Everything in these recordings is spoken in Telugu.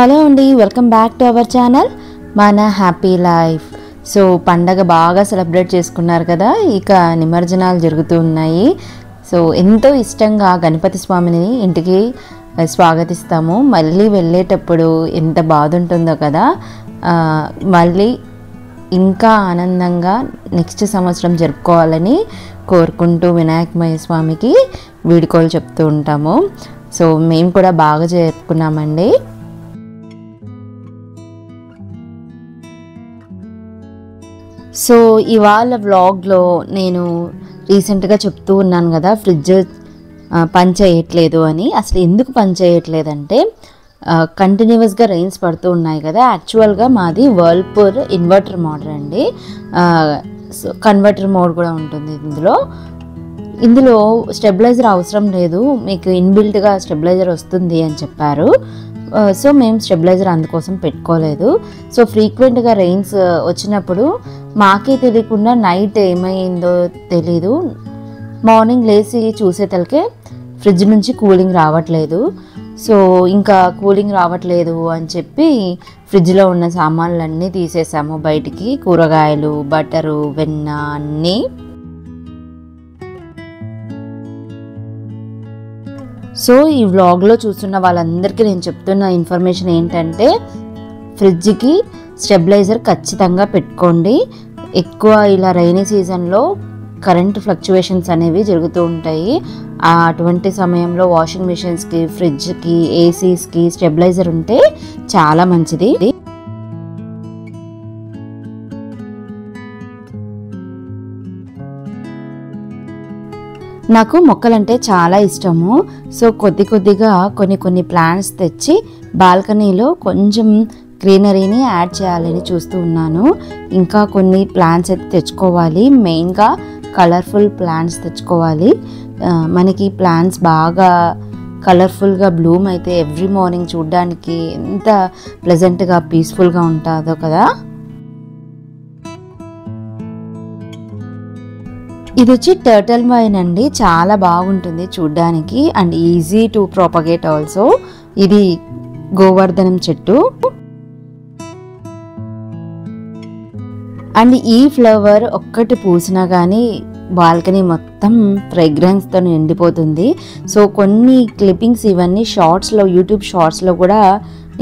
హలో అండి, welcome back to our channel మన హ్యాపీ లైఫ్. సో పండగ బాగా సెలబ్రేట్ చేసుకున్నారు కదా, ఇక నిమజ్జనాలు జరుగుతూ ఉన్నాయి. సో ఎంతో ఇష్టంగా గణపతి స్వామిని ఇంటికి స్వాగతిస్తాము. మళ్ళీ వెళ్ళేటప్పుడు ఎంత బాధ ఉంటుందో కదా. మళ్ళీ ఇంకా ఆనందంగా నెక్స్ట్ సంవత్సరం జరుపుకోవాలని కోరుకుంటూ వినాయకమయ స్వామికి వీడుకోలు చెప్తూ ఉంటాము. సో మేము కూడా బాగా జరుపుకున్నామండి. సో ఇవాళ వ్లాగ్లో నేను రీసెంట్గా చెప్తూ ఉన్నాను కదా, ఫ్రిడ్జ్ పని చేయట్లేదు అని. అసలు ఎందుకు పని చేయట్లేదంటే కంటిన్యూస్గా రెయిన్స్ పడుతూ ఉన్నాయి కదా. యాక్చువల్గా మాది వర్ల్పూల్ ఇన్వర్టర్ మోడల్ అండి. సో కన్వర్టర్ మోడ్ కూడా ఉంటుంది ఇందులో స్టెబిలైజర్ అవసరం లేదు, మీకు ఇన్బిల్ట్గా స్టెబిలైజర్ వస్తుంది అని చెప్పారు. సో మేము స్టెబిలైజర్ అందుకోసం పెట్టుకోలేదు. సో ఫ్రీక్వెంట్గా రెయిన్స్ వచ్చినప్పుడు మాకే తెలియకుండా నైట్ ఏమైందో తెలీదు, మార్నింగ్ లేచి చూసేతలకే ఫ్రిడ్జ్ నుంచి కూలింగ్ రావట్లేదు. సో ఇంకా కూలింగ్ రావట్లేదు అని చెప్పి ఫ్రిడ్జ్లో ఉన్న సామాన్లన్నీ తీసేసాము బయటికి, కూరగాయలు, బటరు, వెన్న అన్నీ. సో ఈ వ్లాగ్లో చూస్తున్న వాళ్ళందరికీ నేను చెప్తున్న ఇన్ఫర్మేషన్ ఏంటంటే, ఫ్రిడ్జ్కి స్టెబిలైజర్ ఖచ్చితంగా పెట్టుకోండి. ఎక్కువ ఇలా రైనీ సీజన్లో కరెంట్ ఫ్లక్చువేషన్స్ అనేవి జరుగుతూ ఉంటాయి. అటువంటి సమయంలో వాషింగ్ మిషన్స్కి, ఫ్రిడ్జ్కి, ఏసీస్కి స్టెబిలైజర్ ఉంటే చాలా మంచిది. నాకు మొక్కలంటే చాలా ఇష్టము. సో కొద్దిగా కొన్ని ప్లాంట్స్ తెచ్చి బాల్కనీలో కొంచెం గ్రీనరీని యాడ్ చేయాలని చూస్తూ ఉన్నాను. ఇంకా కొన్ని ప్లాంట్స్ అయితే తెచ్చుకోవాలి, మెయిన్గా కలర్ఫుల్ ప్లాంట్స్ తెచ్చుకోవాలి. మనకి ప్లాంట్స్ బాగా కలర్ఫుల్గా బ్లూమ్ అయితే ఎవ్రీ మార్నింగ్ చూడడానికి ఎంత ప్లెజెంట్గా పీస్ఫుల్గా ఉంటుందో కదా. ఇది వచ్చి టర్టల్ వైన్ అండి, చాలా బాగుంటుంది చూడ్డానికి and easy to propagate also. ఇది గోవర్ధనం చెట్టు అండ్ ఈ ఫ్లవర్ ఒక్కటి పూసినా కానీ బాల్కనీ మొత్తం ఫ్రేగ్రెన్స్తో నిండిపోతుంది. సో కొన్ని క్లిప్పింగ్స్ ఇవన్నీ షార్ట్స్లో, యూట్యూబ్ షార్ట్స్లో కూడా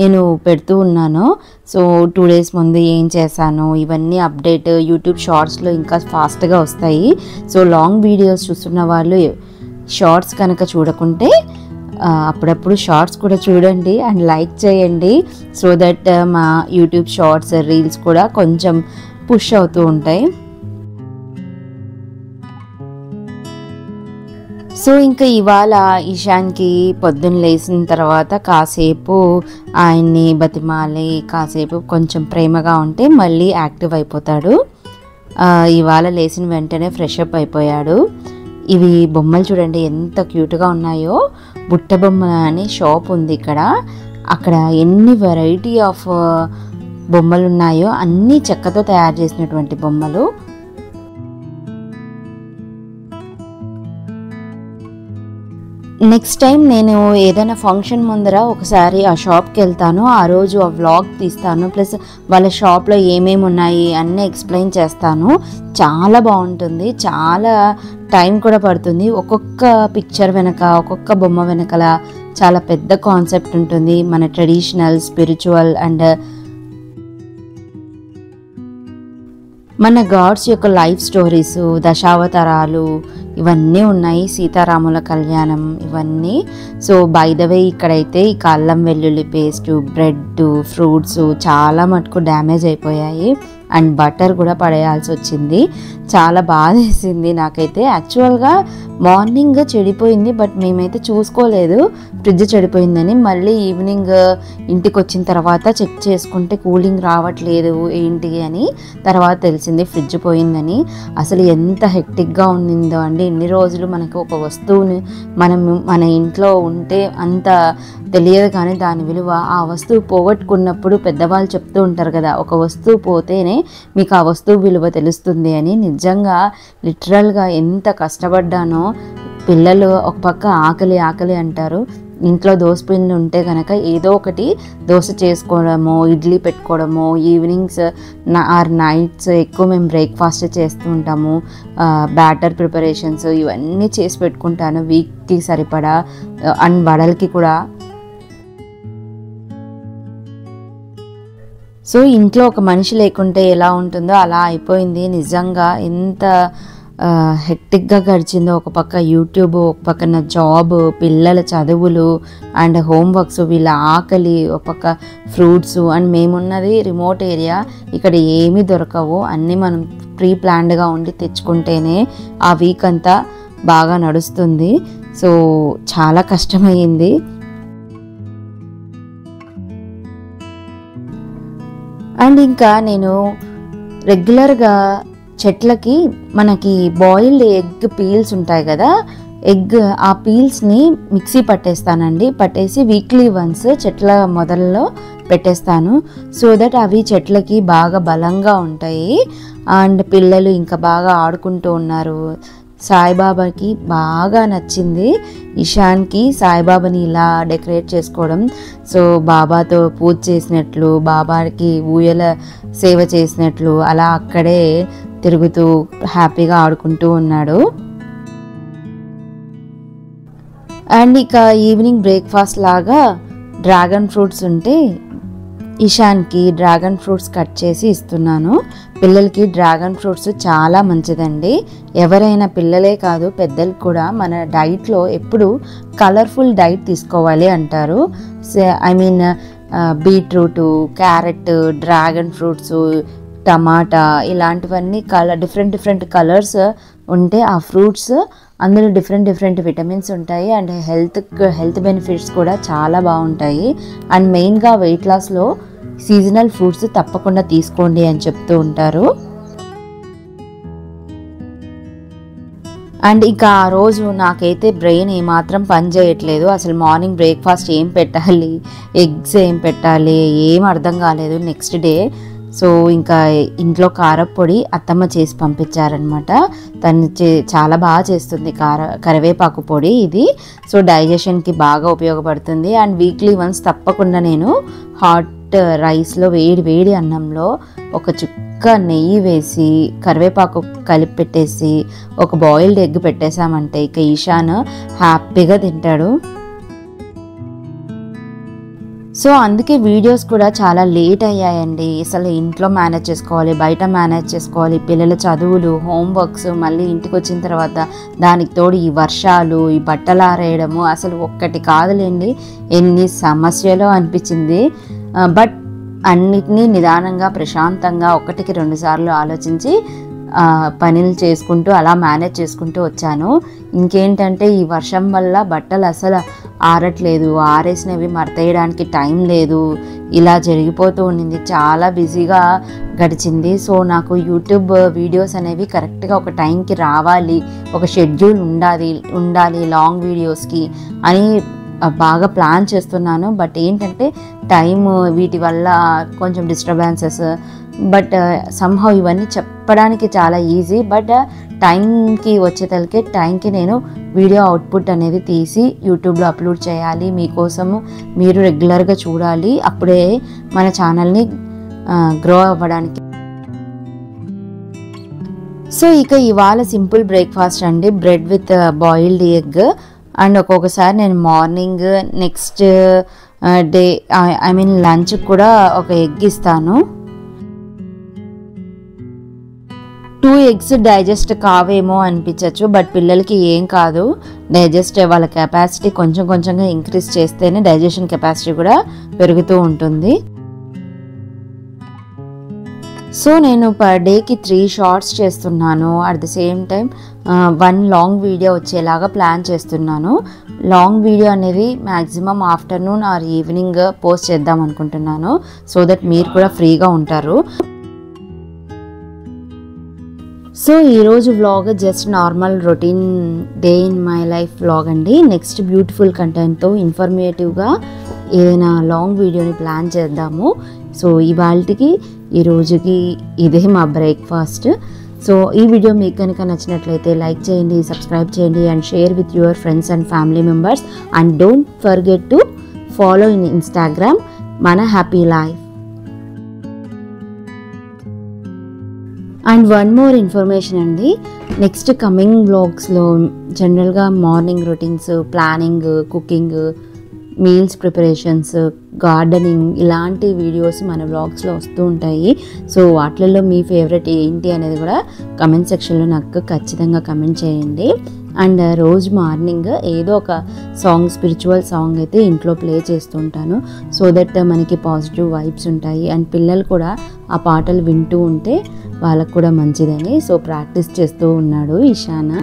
నేను పెడుతూ ఉన్నాను. సో 2 days ముందు ఏం చేశాను ఇవన్నీ అప్డేట్ యూట్యూబ్ షార్ట్స్లో ఇంకా ఫాస్ట్గా వస్తాయి. సో లాంగ్ వీడియోస్ చూస్తున్న వాళ్ళు షార్ట్స్ కనుక చూడకుంటే అప్పుడప్పుడు షార్ట్స్ కూడా చూడండి అండ్ లైక్ చేయండి. సో దట్ మా యూట్యూబ్ షార్ట్స్, రీల్స్ కూడా కొంచెం పుష్ అవుతూ ఉంటాయి. సో ఇంకా ఇవాళ ఇషాన్కి పొద్దున్న లేచిన తర్వాత కాసేపు ఆయన్ని బతిమాలి కాసేపు కొంచెం ప్రేమగా ఉంటే మళ్ళీ యాక్టివ్ అయిపోతాడు. ఇవాళ లేచిన వెంటనే ఫ్రెష్ అప్ అయిపోయాడు. ఇవి బొమ్మలు చూడండి ఎంత క్యూట్గా ఉన్నాయో. బుట్ట బొమ్మల అని షాప్ ఉంది ఇక్కడ. అక్కడ ఎన్ని వెరైటీ ఆఫ్ బొమ్మలు ఉన్నాయో, అన్నీ చెక్కతో తయారు చేసినటువంటి బొమ్మలు. నెక్స్ట్ టైం నేను ఏదైనా ఫంక్షన్ ముందర ఒకసారి ఆ షాప్కి వెళ్తాను, ఆ రోజు ఆ వ్లాగ్ తీస్తాను, ప్లస్ వాళ్ళ షాప్లో ఏమేమి ఉన్నాయి అన్నీ ఎక్స్ప్లెయిన్ చేస్తాను. చాలా బాగుంటుంది, చాలా టైం కూడా పడుతుంది. ఒక్కొక్క పిక్చర్ వెనక, ఒక్కొక్క బొమ్మ వెనకల చాలా పెద్ద కాన్సెప్ట్ ఉంటుంది. మన ట్రెడిషనల్, స్పిరిచువల్ అండ్ మన గాడ్స్ యొక్క లైఫ్ స్టోరీస్, దశావతారాలు ఇవన్నీ ఉన్నాయి, సీతారాముల కళ్యాణం ఇవన్నీ. సో బై ద వే ఇక్కడైతే ఈ అల్లం వెల్లుల్లి పేస్టు, బ్రెడ్, ఫ్రూట్స్ చాలా మటుకు డ్యామేజ్ అయిపోయాయి అండ్ బటర్ కూడా పడేయాల్సి వచ్చింది. చాలా బాధ వేసింది నాకైతే. యాక్చువల్గా మార్నింగ్ చెడిపోయింది, బట్ మేమైతే చూసుకోలేదు ఫ్రిడ్జ్ చెడిపోయిందని. మళ్ళీ ఈవినింగ్ ఇంటికి వచ్చిన తర్వాత చెక్ చేసుకుంటే కూలింగ్ రావట్లేదు ఏంటి అని తర్వాత తెలిసింది ఫ్రిడ్జ్ పోయిందని. అసలు ఎంత హెక్టిక్గా ఉండిందో అండి. ఇన్ని రోజులు మనకు ఒక వస్తువుని మన ఇంట్లో ఉంటే అంత తెలియదు, కానీ దాని విలువ ఆ వస్తువు పోగొట్టుకున్నప్పుడు పెద్దవాళ్ళు చెప్తూ ఉంటారు కదా, ఒక వస్తువు పోతేనే మీకు ఆ వస్తువు విలువ తెలుస్తుంది అని. నిజంగా లిటరల్గా ఎంత కష్టపడ్డానో. పిల్లలు ఒక పక్క ఆకలి ఆకలి అంటారు, ఇంట్లో దోశ పిండి ఉంటే కనుక ఏదో ఒకటి దోశ చేసుకోవడము, ఇడ్లీ పెట్టుకోవడము, ఈవినింగ్స్ ఆర్ నైట్స్ ఎక్కువ మేము బ్రేక్ఫాస్ట్ చేస్తూ ఉంటాము. బ్యాటర్ ప్రిపరేషన్స్ ఇవన్నీ చేసి పెట్టుకుంటాను వీక్కి సరిపడా, అండ్ వడలకి కూడా. సో ఇంట్లో ఒక మనిషి లేకుంటే ఎలా ఉంటుందో అలా అయిపోయింది నిజంగా. ఎంత హెక్టిక్గా గడిచిందో, ఒక పక్క యూట్యూబ్, ఒక పక్కన జాబ్, పిల్లల చదువులు అండ్ హోంవర్క్స్, వీళ్ళ ఆకలి, ఒక పక్క ఫ్రూట్స్. అండ్ మేమున్నది రిమోట్ ఏరియా, ఇక్కడ ఏమీ దొరకవు, అన్నీ మనం ప్రీ ప్లాన్డ్గా ఉండి తెచ్చుకుంటేనే ఆ వీక్ అంతా బాగా నడుస్తుంది. సో చాలా కష్టమయ్యింది. అండ్ ఇంకా నేను రెగ్యులర్గా చెట్లకి మనకి బాయిల్డ్ ఎగ్ పీల్స్ ఉంటాయి కదా, ఆ పీల్స్ని మిక్సీ పట్టేసి వీక్లీ వన్స్ చెట్ల మొదల్లో పెట్టేస్తాను. సో దట్ అవి చెట్లకి బాగా బలంగా ఉంటాయి. అండ్ పిల్లలు ఇంకా బాగా ఆడుకుంటూ ఉన్నారు. సాయిబాబాకి బాగా నచ్చింది ఇషాన్కి సాయిబాబాని ఇలా డెకరేట్ చేసుకోవడం. సో బాబాతో పూజ చేసినట్లు, బాబాకి ఊయల సేవ చేసినట్లు అలా అక్కడే తిరుగుతూ హ్యాపీగా ఆడుకుంటూ ఉన్నాడు. అండ్ ఇక ఈవినింగ్ బ్రేక్ఫాస్ట్ లాగా డ్రాగన్ ఫ్రూట్స్ ఉంటే ఇషాన్కి డ్రాగన్ ఫ్రూట్స్ కట్ చేసి ఇస్తున్నాను. పిల్లలకి డ్రాగన్ ఫ్రూట్స్ చాలా మంచిదండి. ఎవరైనా పిల్లలే కాదు పెద్దలు కూడా మన డైట్లో ఎప్పుడు కలర్ఫుల్ డైట్ తీసుకోవాలి అంటారు. I mean beetroot, carrot, dragon fruits, టమాటా ఇలాంటివన్నీ డిఫరెంట్ కలర్స్ ఉంటే ఆ ఫ్రూట్స్ అందులో డిఫరెంట్ విటమిన్స్ ఉంటాయి. అండ్ హెల్త్ బెనిఫిట్స్ కూడా చాలా బాగుంటాయి. అండ్ మెయిన్గా వెయిట్ లాస్లో సీజనల్ ఫ్రూట్స్ తప్పకుండా తీసుకోండి అని చెప్తూ ఉంటారు. అండ్ ఇంకా ఆ రోజు నాకైతే బ్రెయిన్ ఏమాత్రం పని చేయట్లేదు. అసలు మార్నింగ్ బ్రేక్ఫాస్ట్ ఏం పెట్టాలి, ఎగ్స్ ఏం పెట్టాలి ఏం అర్థం కాలేదు నెక్స్ట్ డే. సో ఇంకా ఇంట్లో కారపొడి అత్తమ్మ చేసి పంపించారనమాట. తను చాలా బాగా చేస్తుంది కరివేపాకు పొడి ఇది. సో డైజెషన్కి బాగా ఉపయోగపడుతుంది. అండ్ వీక్లీ వన్స్ తప్పకుండా నేను హాట్ రైస్లో వేడి అన్నంలో ఒక చుక్క నెయ్యి వేసి కరివేపాకు కలిపి పెట్టేసి ఒక బాయిల్డ్ ఎగ్ పెట్టేశామంటే ఇక ఈశాన్ హ్యాపీగా తింటాడు. సో అందుకే వీడియోస్ కూడా చాలా లేట్ అయ్యాయండి. అసలు ఇంట్లో మేనేజ్ చేసుకోవాలి, బయట మేనేజ్ చేసుకోవాలి, పిల్లల చదువులు, హోంవర్క్స్, మళ్ళీ ఇంటికి వచ్చిన తర్వాత దానికి తోడు ఈ వర్షాలు, ఈ బట్టలు ఆరేయడము, అసలు ఒక్కటి కాదులేండి ఎన్ని సమస్యలు అనిపించింది. బట్ అన్నిటినీ నిదానంగా ప్రశాంతంగా 1-2 సార్లు ఆలోచించి పనులు చేసుకుంటూ అలా మేనేజ్ చేసుకుంటూ వచ్చాను. ఇంకేంటంటే ఈ వర్షం వల్ల బట్టలు అసలు ఆరట్లేదు, ఆరేసినవి మడతేయడానికి టైం లేదు, ఇలా జరిగిపోతూ ఉండింది. చాలా బిజీగా గడిచింది. సో నాకు యూట్యూబ్ వీడియోస్ అనేవి కరెక్ట్గా ఒక టైంకి రావాలి, ఒక షెడ్యూల్ ఉండాలి లాంగ్ వీడియోస్కి అని బాగా ప్లాన్ చేస్తున్నాను. బట్ ఏంటంటే టైం వీటి వల్ల కొంచెం డిస్టర్బెన్సెస్. బట్ సమ్హౌ ఇవన్నీ చెప్పడానికి చాలా ఈజీ. బట్ టైంకి వచ్చేతలకే టైంకి నేను వీడియో అవుట్పుట్ అనేది తీసి యూట్యూబ్లో అప్లోడ్ చేయాలి. మీకోసము మీరు రెగ్యులర్గా చూడాలి, అప్పుడే మన ఛానల్ని గ్రో అవ్వడానికి. సో ఇక ఇవాళ సింపుల్ బ్రేక్ఫాస్ట్ అండి, bread with boiled egg. And ఒక్కొక్కసారి నేను morning next day I mean lunch కూడా ఒక ఎగ్ ఇస్తాను. 2 eggs డైజెస్ట్ కావేమో అనిపించవచ్చు, బట్ పిల్లలకి ఏం కాదు. డైజెస్ట్ వాళ్ళ కెపాసిటీ కొంచెంగా ఇంక్రీజ్ చేస్తేనే డైజెషన్ కెపాసిటీ కూడా పెరుగుతూ ఉంటుంది. సో నేను పర్ డేకి 3 షార్ట్స్ చేస్తున్నాను. At the same time 1 long video వచ్చేలాగా ప్లాన్ చేస్తున్నాను. లాంగ్ వీడియో అనేది maximum afternoon or evening post చేద్దాం అనుకుంటున్నాను, సో దట్ మీరు కూడా ఫ్రీగా ఉంటారు. సో ఈరోజు vlog just normal routine day in my life vlog అండి. నెక్స్ట్ బ్యూటిఫుల్ కంటెంట్తో ఇన్ఫర్మేటివ్గా ఏదైనా లాంగ్ వీడియోని ప్లాన్ చేద్దాము. సో ఈ రోజుకి ఇదే మా బ్రేక్ఫాస్ట్. సో ఈ వీడియో మీకు కనుక నచ్చినట్లయితే లైక్ చేయండి, సబ్స్క్రైబ్ చేయండి and share with your friends and family members. And don't forget to follow in Instagram మన happy life. And one more information అండి, నెక్స్ట్ కమింగ్ వ్లాగ్స్లో జనరల్గా morning routines, planning, cooking, meals preparations, gardening ఇలాంటి వీడియోస్ మన వ్లాగ్స్లో వస్తూ ఉంటాయి. సో వాటిల్లో మీ ఫేవరెట్ ఏంటి అనేది కూడా కమెంట్ సెక్షన్లో నాకు ఖచ్చితంగా కమెంట్ చేయండి. అండ్ రోజు మార్నింగ్ ఏదో ఒక సాంగ్, స్పిరిచువల్ సాంగ్ అయితే ఇంట్లో ప్లే చేస్తుంటాను. సో దట్ మనకి పాజిటివ్ వైబ్స్ ఉంటాయి అండ్ పిల్లలు కూడా ఆ పాటలు వింటూ ఉంటే వాళ్ళకు కూడా మంచిదని సో ప్రాక్టీస్ చేస్తూ ఉన్నాడు ఇషాన్.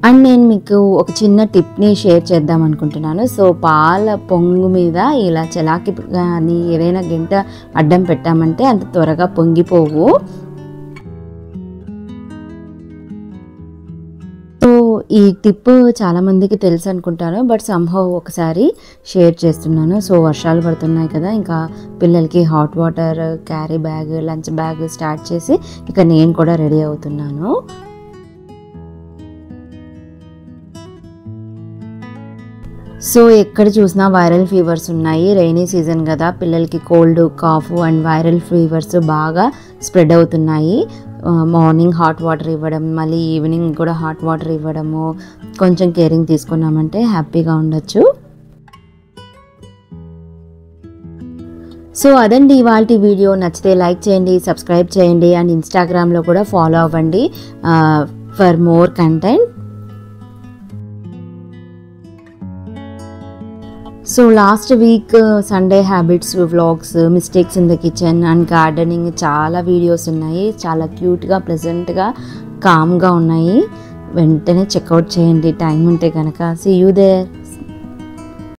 అండ్ నేను మీకు ఒక చిన్న టిప్ని షేర్ చేద్దాం అనుకుంటున్నాను. సో పాల పొంగు మీద ఇలా చలాకి కానీ ఏదైనా గంట అడ్డం పెట్టామంటే అంత త్వరగా పొంగిపోవు. సో ఈ టిప్ చాలామందికి తెలుసు అనుకుంటాను, బట్ సంహౌ ఒకసారి షేర్ చేస్తున్నాను. సో వర్షాలు పడుతున్నాయి కదా, ఇంకా పిల్లలకి hot water, carry bag, lunch bag start చేసి ఇక నేను కూడా రెడీ అవుతున్నాను. సో ఎక్కడ చూసినా వైరల్ ఫీవర్స్ ఉన్నాయి. రైనీ సీజన్ కదా, పిల్లలకి cold, cough and viral fevers బాగా స్ప్రెడ్ అవుతున్నాయి. మార్నింగ్ హాట్ వాటర్ ఇవ్వడం, మళ్ళీ ఈవినింగ్ కూడా హాట్ వాటర్ ఇవ్వడము, కొంచెం కేరింగ్ తీసుకున్నామంటే హ్యాపీగా ఉండొచ్చు. సో అదండి ఇవాల్టి వీడియో. నచ్చితే లైక్ చేయండి, సబ్స్క్రైబ్ చేయండి అండ్ ఇన్స్టాగ్రామ్లో కూడా ఫాలో అవ్వండి for more content. So last week Sunday habits, vlogs, mistakes in the kitchen and gardening చాలా వీడియోస్ ఉన్నాయి. చాలా క్యూట్గా, ప్లెజెంట్గా, కామ్గా ఉన్నాయి. వెంటనే చెక్అవుట్ చేయండి టైం ఉంటే కనుక. See you there.